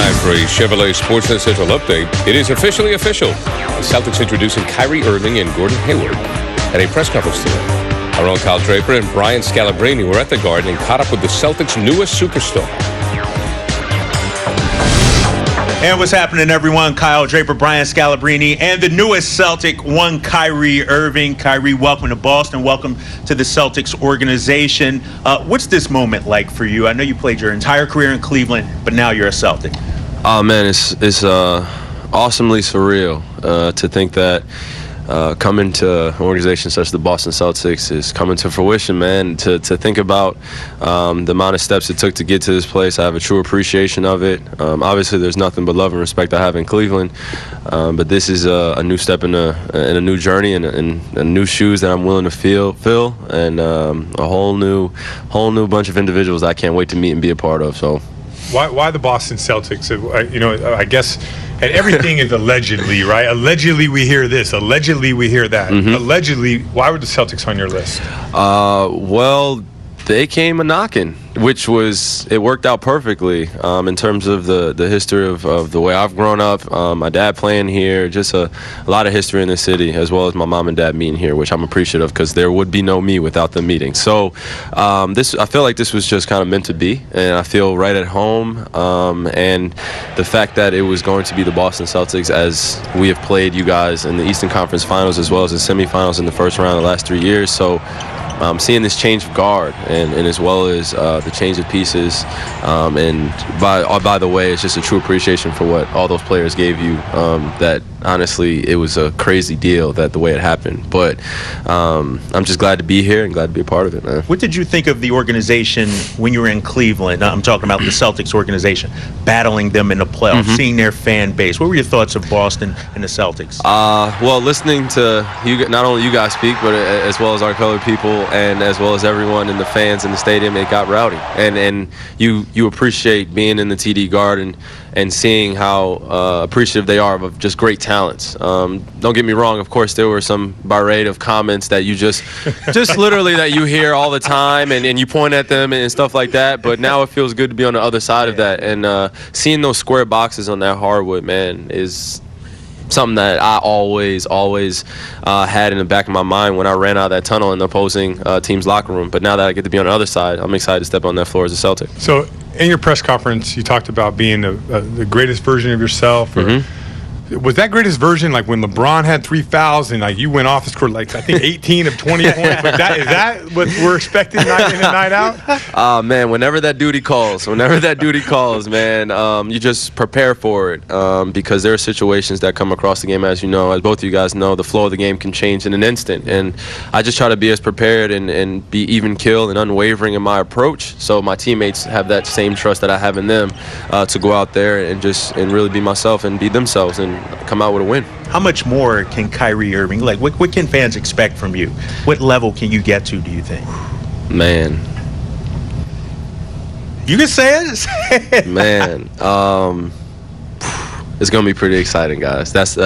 time for a Chevrolet Sportsnet Central update. It is officially official. The Celtics introducing Kyrie Irving and Gordon Hayward at a press conference today. Our own Kyle Draper and Brian Scalabrine were at the Garden and caught up with the Celtics' newest superstar. And what's happening, everyone? Kyle Draper, Brian Scalabrine, and the newest Celtic, one Kyrie Irving. Kyrie, welcome to Boston. Welcome to the Celtics organization. What's this moment like for you? I know you played your entire career in Cleveland, but now you're a Celtic. Oh, man, it's awesomely surreal to think that coming to an organization such as the Boston Celtics is coming to fruition, man. To think about the amount of steps it took to get to this place, I have a true appreciation of it. Obviously, there's nothing but love and respect I have in Cleveland, but this is a new step in a new journey and new shoes that I'm willing to fill, and a whole new bunch of individuals I can't wait to meet and be a part of. So, why the Boston Celtics? I guess. And everything is allegedly, right? Allegedly we hear this. Allegedly we hear that. Mm-hmm. Allegedly, why were the Celtics on your list? Well, they came a-knocking, which it worked out perfectly in terms of the history of the way I've grown up. My dad playing here, just a lot of history in the city, as well as my mom and dad meeting here, which I'm appreciative because there would be no me without them meeting. So I feel like this was just kind of meant to be, and I feel right at home. And the fact that it was going to be the Boston Celtics, as we have played you guys in the Eastern Conference Finals as well as the semifinals in the first round the last 3 years. So seeing this change of guard and as well as the change of pieces, and by the way, it's just a true appreciation for what all those players gave you. That honestly, it was a crazy deal that the way it happened. But I'm just glad to be here and glad to be a part of it, man. What did you think of the organization when you were in Cleveland? I'm talking about the Celtics organization, battling them in the playoffs, seeing their fan base. What were your thoughts of Boston and the Celtics? Well, listening to you, not only you guys speak, but as well as our colored people and as well as everyone and the fans in the stadium, it got rowdy. And you appreciate being in the TD Garden and seeing how appreciative they are of just great talents. Don't get me wrong, of course there were some barrage of comments that you just literally that you hear all the time and you point at them and stuff like that, but now it feels good to be on the other side of that. And seeing those square boxes on that hardwood, man, is something that I always had in the back of my mind when I ran out of that tunnel in the opposing team's locker room. But now that I get to be on the other side, I'm excited to step on that floor as a Celtic. So in your press conference, you talked about being the greatest version of yourself. Was that greatest version like when LeBron had 3 fouls and like you went off and scored like I think 18 of 20 points? Is that what we're expecting night in and night out? Man, whenever that duty calls, man, you just prepare for it because there are situations that come across the game, as you know, as both of you guys know, the flow of the game can change in an instant, and I just try to be as prepared and be even keel and unwavering in my approach, so my teammates have that same trust that I have in them to go out there and really be myself and be themselves and come out with a win. How much more can Kyrie Irving, like what can fans expect from you? What level can you get to, do you think? Man. You can say it. Man. It's going to be pretty exciting, guys. That's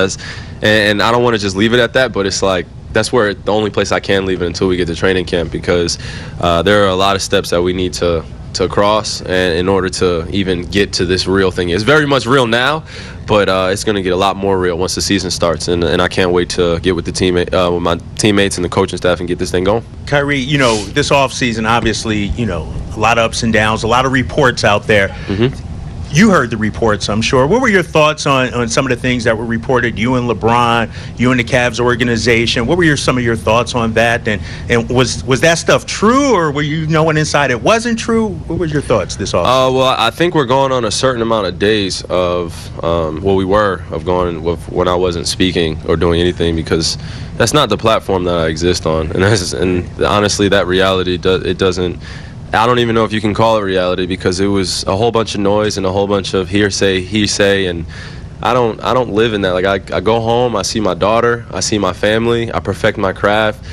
and I don't want to just leave it at that, but it's like that's where the only place I can leave it until we get to training camp, because there are a lot of steps that we need to cross and in order to even get to this real thing. It's very much real now, but it's going to get a lot more real once the season starts, and I can't wait to get with with my teammates and the coaching staff and get this thing going. Kyrie, this offseason, obviously, a lot of ups and downs, a lot of reports out there. You heard the reports, I'm sure. What were your thoughts on some of the things that were reported? You and LeBron, you and the Cavs organization. What were some of your thoughts on that? And was that stuff true, or were you knowing inside it wasn't true? What were your thoughts this offseason? Well, I think we're going on a certain amount of days of going with when I wasn't speaking or doing anything, because that's not the platform that I exist on, and honestly, that reality doesn't. I don't even know if you can call it reality, because it was a whole bunch of noise and a whole bunch of hearsay, and I don't live in that. Like I go home, I see my daughter, I see my family, I perfect my craft,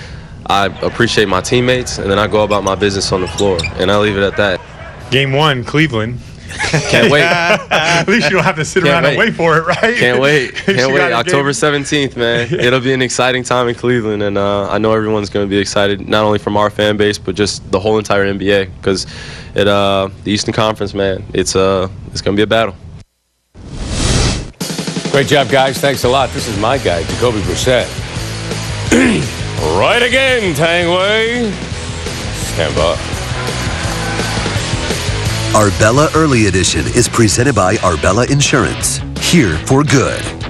I appreciate my teammates, and then I go about my business on the floor, and I leave it at that. Game 1, Cleveland. Can't wait. At least you don't have to sit around and wait for it, right? Can't wait. October 17th, man. It'll be an exciting time in Cleveland, and I know everyone's going to be excited, not only from our fan base, but just the whole entire NBA, because the Eastern Conference, man, it's going to be a battle. Great job, guys. Thanks a lot. This is my guy, Jacoby Brissett. Right again, Tangway. Stand by. Arbella Early Edition is presented by Arbella Insurance. Here for good.